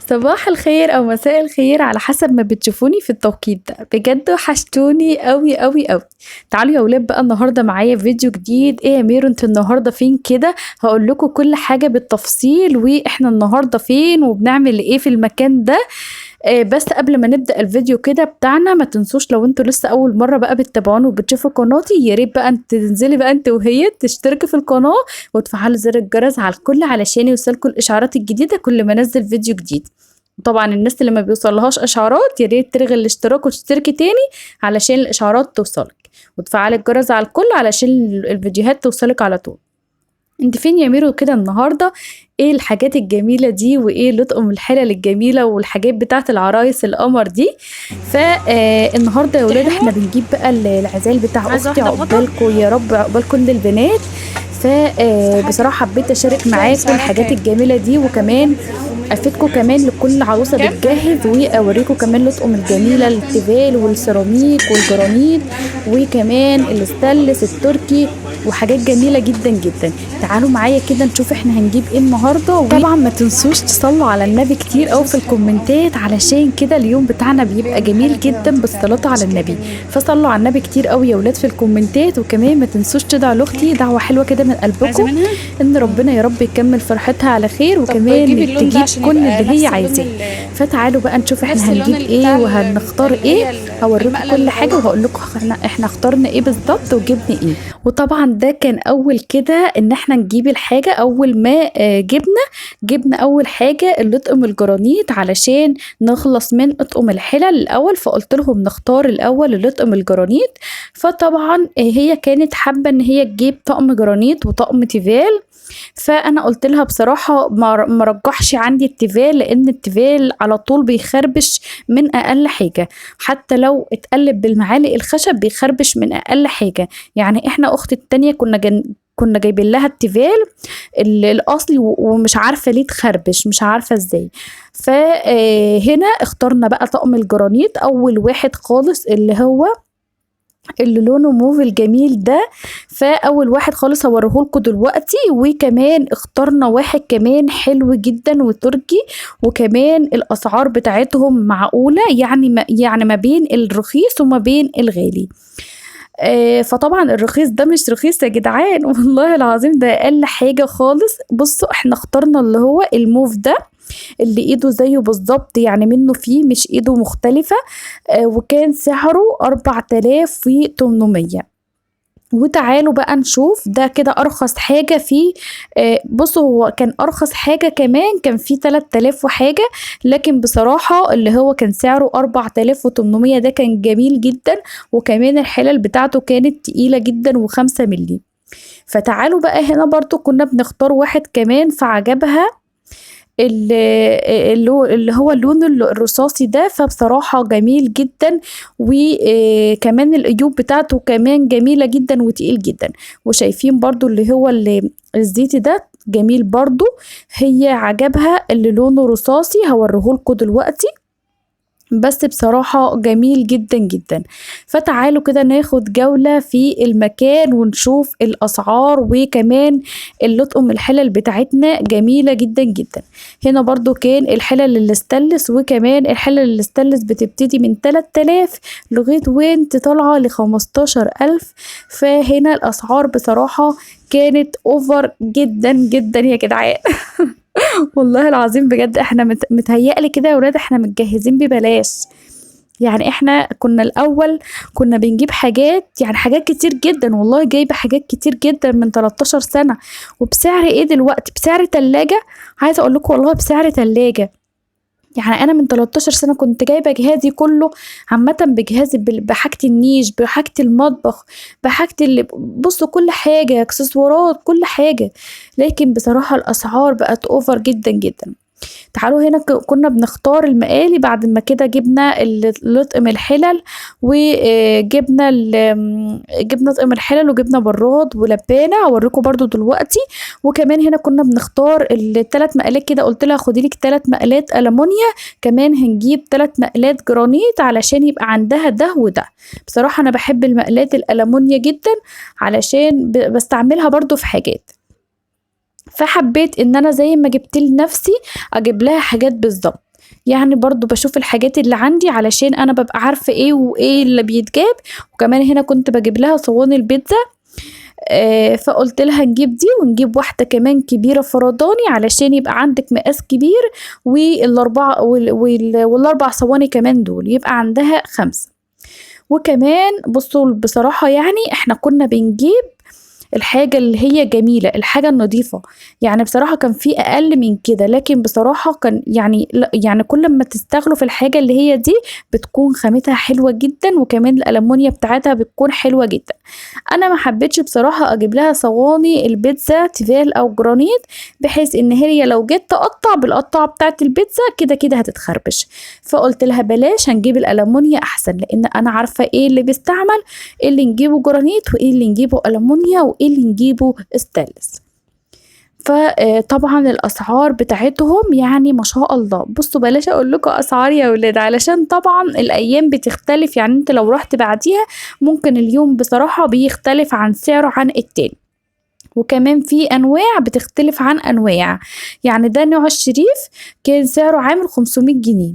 صباح الخير او مساء الخير على حسب ما بتشوفوني في التوقيت ده. بجد وحشتوني قوي قوي قوي. تعالوا يا ولاد بقى، النهارده معايا فيديو جديد. ايه يا ميرو انت النهارده فين كده؟ هقول لكم كل حاجه بالتفصيل، واحنا النهارده فين وبنعمل ايه في المكان ده. بس قبل ما نبدأ الفيديو كده بتاعنا، ما تنسوش لو انتوا لسه اول مرة بقى بتتابعوني وبتشوفوا قناتي، يا ريت بقى انت تنزلي بقى انت وهي تشتركي في القناة وتفعلوا زر الجرس على الكل علشان يوصلكوا الاشعارات الجديدة كل ما انزل فيديو جديد. طبعا الناس اللي ما بيوصلهاش اشعارات يا ريت تلغي الاشتراك وتشتركي تاني علشان الاشعارات توصلك، وتفعلي الجرس على الكل علشان الفيديوهات توصلك على طول. انت فين يا ميرو كده النهارده؟ ايه الحاجات الجميله دي، وايه لطقم الحلل الجميله والحاجات بتاعه العرايس القمر دي؟ فالنهارده يا ولاد تحمر. احنا بنجيب بقى العزال بتاع عايزة اختي، واحدة بقطع. عقبالكم يا رب، عقبال كل البنات. بس حاجة بصراحه حبيت اشارك تلاقي معاكم سعرها الحاجات كام؟ الجميله دي، وكمان افيدكم كمان لكل عروسه كام؟ بتجهز، واوريكم كمان لطقم الجميله التيفال والسيراميك والجرانيت، وكمان الاستانلس التركي، وحاجات جميله جدا جدا. تعالوا معايا كده نشوف احنا هنجيب ايه النهارده. وطبعا ما تنسوش تصلوا على النبي كتير قوي في الكومنتات، علشان كده اليوم بتاعنا بيبقى جميل جدا بالصلاه على النبي. فصلوا على النبي كتير قوي يا ولاد في الكومنتات، وكمان ما تنسوش تدعوا لاختي دعوه حلوه كده من عايزة قلبكم منها؟ ان ربنا يا رب يكمل فرحتها على خير، طب جيبي وكمان اللون ده تجيب عشان كل يبقى اللي هي نفس اللون عايزاه. فتعالوا بقى نشوف نفس احنا اللون هنجيب ايه بتاع وهنختار اللي ايه. هي هوريكم المقلة كل اللي حاجه جوه. وهقول لكم احنا اخترنا ايه بالظبط وجبنا ايه. وطبعا ده كان اول كده ان احنا نجيب الحاجه. اول ما جبنا اول حاجه اللطقم الجرانيت علشان نخلص من اطقم الحلل الاول، فقلت لهم نختار الاول اللطقم الجرانيت. فطبعا هي كانت حابه ان هي تجيب طقم جرانيت وطقم تيفال. فانا قلت لها بصراحه ما رجحش عندي التيفال، لان التيفال على طول بيخربش من اقل حاجه، حتى لو اتقلب بالمعالق الخشب بيخربش من اقل حاجه. يعني احنا اختي التانية كنا جايبين لها التيفال الاصلي ومش عارفه ليه تخربش، مش عارفه ازاي. فهنا اخترنا بقى طقم الجرانيت اول واحد خالص، اللي لونه موف الجميل ده. فاول واحد خالص هوريهولكوا دلوقتي. وكمان اخترنا واحد كمان حلو جدا وتركي، وكمان الاسعار بتاعتهم معقولة، يعني ما بين الرخيص وما بين الغالي. فطبعا الرخيص ده مش رخيص يا جدعان والله العظيم ده اقل حاجة خالص. بصوا احنا اخترنا اللي هو الموف ده، اللي ايده زيه بالظبط، يعني منه فيه مش ايده مختلفة. وكان سعره 4800. وتعالوا بقى نشوف ده كده ارخص حاجة فيه. بصوا هو كان ارخص حاجة كمان كان فيه 3000 وحاجة، لكن بصراحة اللي هو كان سعره 4800 ده كان جميل جدا، وكمان الحلل بتاعته كانت تقيلة جدا و5 ملي. فتعالوا بقى هنا برضو كنا بنختار واحد كمان فعجبها اللي هو اللون الرصاصي ده، فبصراحة جميل جدا، وكمان القيوب بتاعته كمان جميلة جدا وتقيل جدا. وشايفين برضو اللي هو الزيتي ده جميل برضو. هي عجبها اللي لونه رصاصي هوريهولكوا دلوقتي، بس بصراحة جميل جدا جدا. فتعالوا كده ناخد جولة في المكان ونشوف الأسعار، وكمان اللطقم الحلل بتاعتنا جميلة جدا جدا. هنا برضو كان الحلل الاستانلس، وكمان الحلل الاستانلس بتبتدي من 3000 لغاية وانت طالعة ل15000. فهنا الأسعار بصراحة كانت اوفر جدا جدا يا جدعان والله العظيم بجد احنا متهيألي كده يا ولاد احنا متجهزين ببلاش. يعني احنا كنا الاول كنا بنجيب حاجات، يعني حاجات كتير جدا، والله جايبة حاجات كتير جدا من 13 سنة. وبسعر ايه دلوقتي؟ بسعر تلاجة. عايزة اقول لكم والله بسعر تلاجة. يعني انا من 13 سنة كنت جايبة جهازي كله، عامة بجهازي بحاجة النيش، بحاجة المطبخ، بحاجة بصوا كل حاجة، اكسسوارات، كل حاجة. لكن بصراحة الاسعار بقت اوفر جدا جدا. تعالوا هنا كنا بنختار المقالي، بعد ما كده جبنا لطقم الحلل، وجبنا جبنا طقم الحلل، وجبنا براد ولبانة هوريكم برضو دلوقتي. وكمان هنا كنا بنختار الثلاث مقالات كده، قلت لها خدي لك 3 مقالات ألمونيا، كمان هنجيب 3 مقالات جرانيت علشان يبقى عندها ده وده. بصراحة أنا بحب المقالات الألمونيا جدا علشان بستعملها برضو في حاجات. فحبيت ان انا زي ما جبت لنفسي اجيب لها حاجات بالظبط. يعني برضو بشوف الحاجات اللي عندي علشان انا ببقى عارفة ايه وايه اللي بيتجاب. وكمان هنا كنت بجيب لها صواني البيتزا، فقلت لها نجيب دي ونجيب واحدة كمان كبيرة فرداني علشان يبقى عندك مقاس كبير، والاربع صواني كمان دول يبقى عندها 5. وكمان بصوا بصراحة يعني احنا كنا بنجيب الحاجة اللي هي جميلة، الحاجة النظيفة. يعني بصراحة كان في أقل من كده، لكن بصراحة كان يعني يعني كل ما تستغلوا في الحاجة اللي هي دي بتكون خامتها حلوة جدا، وكمان الألمونيا بتاعتها بتكون حلوة جدا. أنا ما حبيتش بصراحة أجيب لها صواني البيتزا تيفال أو جرانيت، بحيث إن هي لو جيت تقطع بالقطعة بتاعت البيتزا كده كده هتتخربش. فقلت لها بلاش، هنجيب الألمونيا أحسن، لأن أنا عارفة إيه اللي بيستعمل، إيه اللي نجيبه جرانيت وإيه اللي نجيبه ألمونيا وإيه اللي نجيبه ستانلس. فطبعا الاسعار بتاعتهم يعني ما شاء الله. بصوا بلاش اقول لكم اسعار يا ولاد، علشان طبعا الايام بتختلف، يعني انت لو رحت بعديها ممكن اليوم بصراحة بيختلف عن سعره عن التاني. وكمان في انواع بتختلف عن انواع، يعني ده نوع الشريف كان سعره عامل 500 جنيه،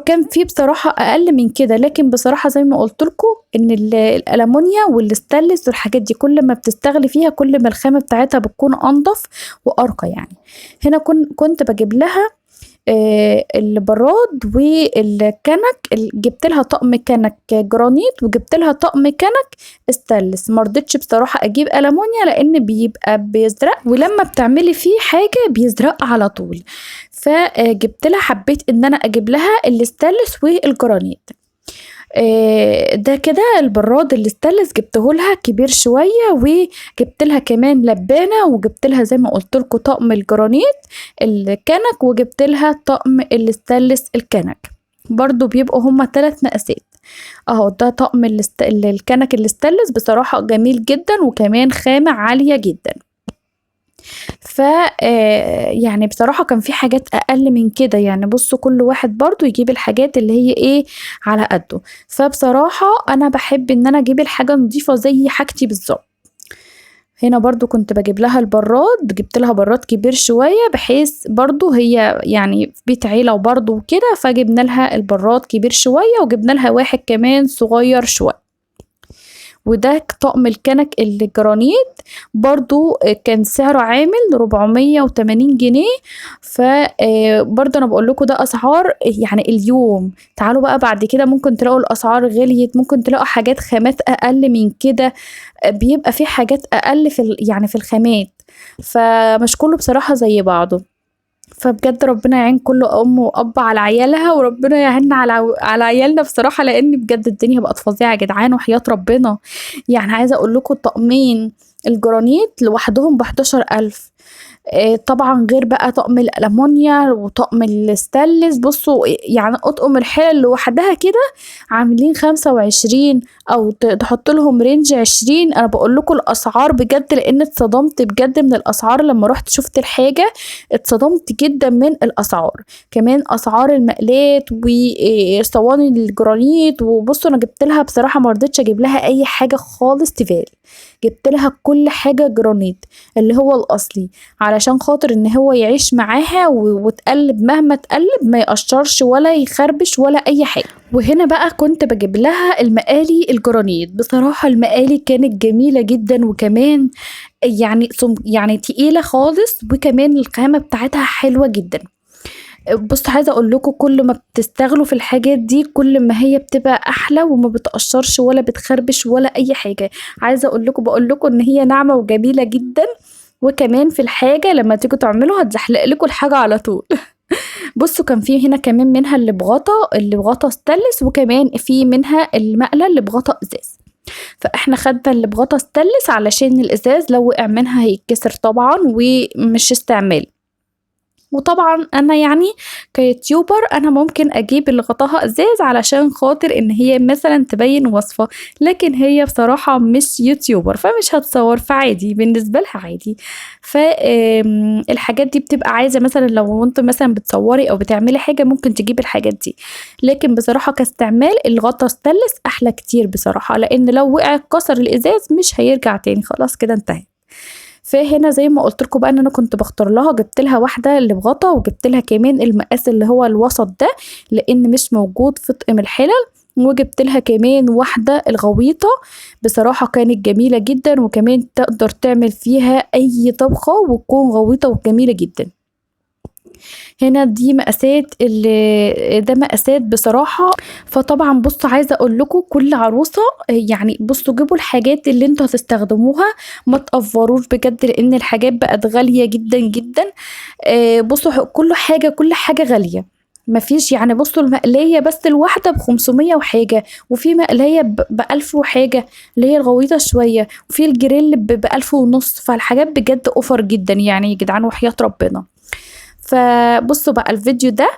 كان فيه بصراحة أقل من كده. لكن بصراحة زي ما قلت لكم إن الألمونيا والستانلس والحاجات دي كل ما بتستغلي فيها كل ما الخامة بتاعتها بتكون أنضف وأرقى. يعني هنا كنت بجيب لها البراد والكنك، جبت لها طقم كنك جرانيت وجبت لها طقم كنك ستانلس. مرضتش بصراحة اجيب ألمونيا لان بيبقى بيزرق، ولما بتعملي فيه حاجة بيزرق على طول. فجبت لها، حبيت ان انا اجيب لها الستانلس والجرانيت. ده كده البراد الستانلس جبته لها كبير شويه، وجبت لها كمان لبانه، وجبت لها زي ما قلت لكم طقم الجرانيت الكنك، وجبت لها طقم الستانلس الكنك. برضو بيبقوا هما 3 مقاسات اهو. ده طقم الكنك الستانلس بصراحه جميل جدا، وكمان خامه عاليه جدا. ف يعني بصراحة كان في حاجات أقل من كده. يعني بصوا كل واحد برضو يجيب الحاجات اللي هي ايه على قده. فبصراحة أنا بحب إن أنا أجيب الحاجة نظيفة زي حاجتي بالظبط. هنا برضو كنت بجيب لها البراد، جبت لها براد كبير شوية، بحيث برضو هي يعني في بيت عيلة وبرضو وكده، فجبنا لها البراد كبير شوية، وجبنا لها واحد كمان صغير شوية. وده طقم الكنك الجرانيت برضو كان سعره عامل 480 جنيه. فبرضو انا بقول لكم ده اسعار يعني اليوم. تعالوا بقى بعد كده ممكن تلاقوا الاسعار غليت، ممكن تلاقوا حاجات خامات اقل من كده، بيبقى في حاجات اقل يعني في الخامات. فمش كله بصراحة زي بعضه. فبجد ربنا يعين كل ام واب على عيالها، وربنا يعيننا على عيالنا بصراحه، لان بجد الدنيا بقت فظيعه يا جدعان وحياه ربنا. يعني عايزه اقول لكم طقمين الجرانيت لوحدهم ب11,000. طبعا غير بقى طقم الألمونيا وطقم الستانلس. بصوا يعني أطقم الحلل لوحدها كده عاملين 25، أو تحط لهم رينج 20. أنا بقول لكم الأسعار بجد، لأن اتصدمت بجد من الأسعار لما رحت شفت الحاجة. اتصدمت جدا من الأسعار، كمان أسعار المقلات وصواني الجرانيت. وبصوا أنا جبت لها بصراحة مرضتش أجيب لها أي حاجة خالص تيفال، جبت لها كل حاجة جرانيت اللي هو الأصلي، علشان خاطر ان هو يعيش معاها وتقلب مهما تقلب ما يقشرش ولا يخربش ولا اي حاجة. وهنا بقى كنت بجيب لها المقالي الجرانيت. بصراحة المقالي كانت جميلة جدا، وكمان يعني تقيلة خالص، وكمان الخامة بتاعتها حلوة جدا. بص عايزه اقول لكم كل ما بتستغلوا في الحاجات دي كل ما هي بتبقى احلى، وما بتقشرش ولا بتخربش ولا اي حاجه. عايزه اقول لكم بقول لكم ان هي ناعمه وجميله جدا. وكمان في الحاجه لما تيجوا تعملوا هتزحلق لكم الحاجه على طول. بصوا كان في هنا كمان منها اللي بغطا ستانلس، وكمان في منها المقله اللي بغطا ازاز. فاحنا خدنا اللي بغطا ستانلس علشان الازاز لو وقع منها هيتكسر طبعا ومش استعمال. وطبعا انا يعني كيوتيوبر انا ممكن اجيب اللي غطاها ازاز علشان خاطر ان هي مثلا تبين وصفة، لكن هي بصراحة مش يوتيوبر فمش هتصور، فعادي بالنسبة لها عادي. فالحاجات دي بتبقى عايزة مثلا لو انت مثلا بتصوري او بتعملي حاجة ممكن تجيب الحاجات دي. لكن بصراحة كاستعمال الغطا ستانلس احلى كتير بصراحة، لان لو وقع كسر الازاز مش هيرجع تاني، خلاص كده انتهى. فهنا زي ما قلت لكم بقى ان انا كنت بختار لها، جبت لها واحده اللي بغطا، وجبت لها كمان المقاس اللي هو الوسط ده لان مش موجود في طقم الحلل، وجبت لها كمان واحده الغويطه. بصراحه كانت جميله جدا، وكمان تقدر تعمل فيها اي طبخه وتكون غويطه وجميله جدا. هنا دي مقاسات ده مقاسات بصراحة. فطبعا بصوا عايزة اقول لكم كل عروسة يعني بصوا جيبوا الحاجات اللي انتوا هتستخدموها، ما تقفروش بجد لان الحاجات بقت غالية جدا جدا. بصوا كل حاجة غالية، مفيش يعني. بصوا المقلية بس الواحدة ب500 وحاجة، وفي مقلية ب1000 وحاجة اللي هي الغويطة شوية، وفي الجريل ب1500. فالحاجات بجد اوفر جدا يعني يا جدعان وحياة ربنا. فبصوا بقى الفيديو ده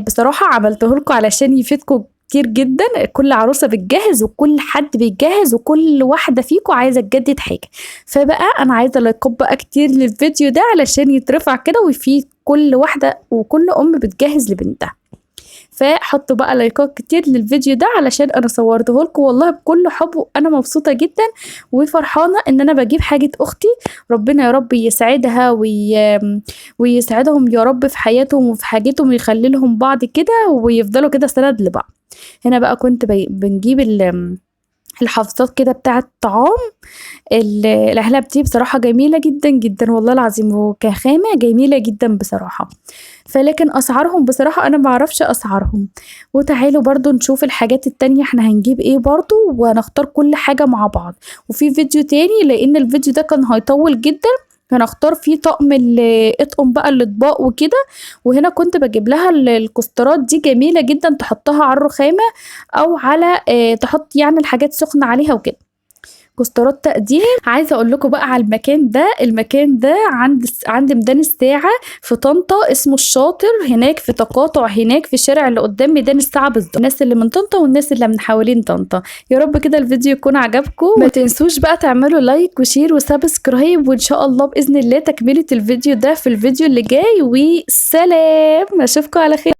بصراحة عملته لكم علشان يفيدكم كتير جدا. كل عروسة بتجهز وكل حد بيجهز وكل واحدة فيكم عايزة تجدد حاجة. فبقى انا عايزة لايكات بقى كتير للفيديو ده علشان يترفع كده ويفيد كل واحدة وكل ام بتجهز لبنتها. فحطوا بقى لايكات كتير للفيديو ده علشان انا صورته لكم والله بكل حب، وانا مبسوطه جدا وفرحانه ان انا بجيب حاجه اختي. ربنا يا رب يسعدها ويسعدهم يا رب في حياتهم وفي حاجتهم، ويخلي لهم بعض كده ويفضلوا كده سند لبعض. هنا بقى كنت بنجيب الحافظات كده بتاعه طعام. العلب دي بصراحة جميلة جدا جدا والله العظيم، وكخامة جميلة جدا بصراحة. فلكن أسعارهم بصراحة أنا معرفش أسعارهم. وتعالوا برضو نشوف الحاجات التانية احنا هنجيب ايه برضو، وهنختار كل حاجة مع بعض. وفي فيديو تاني لأن الفيديو ده كان هيطول جدا هنختار فيه طقم اطقم بقى الاطباق وكده. وهنا كنت بجيب لها الكسترات دي جميلة جدا تحطها على الرخامة او على تحط يعني الحاجات سخنة عليها وكده. كسترات تقديم. عايزه اقول لكم بقى على المكان ده عند ميدان الساعه في طنطا، اسمه الشاطر. هناك في تقاطع هناك في الشارع اللي قدام ميدان الساعه بالظبط. الناس اللي من طنطا والناس اللي من حوالين طنطا، يا رب كده الفيديو يكون عجبكم. ما تنسوش بقى تعملوا لايك وشير وسبسكرايب، وان شاء الله باذن الله تكمله الفيديو ده في الفيديو اللي جاي. وسلام، اشوفكم على خير.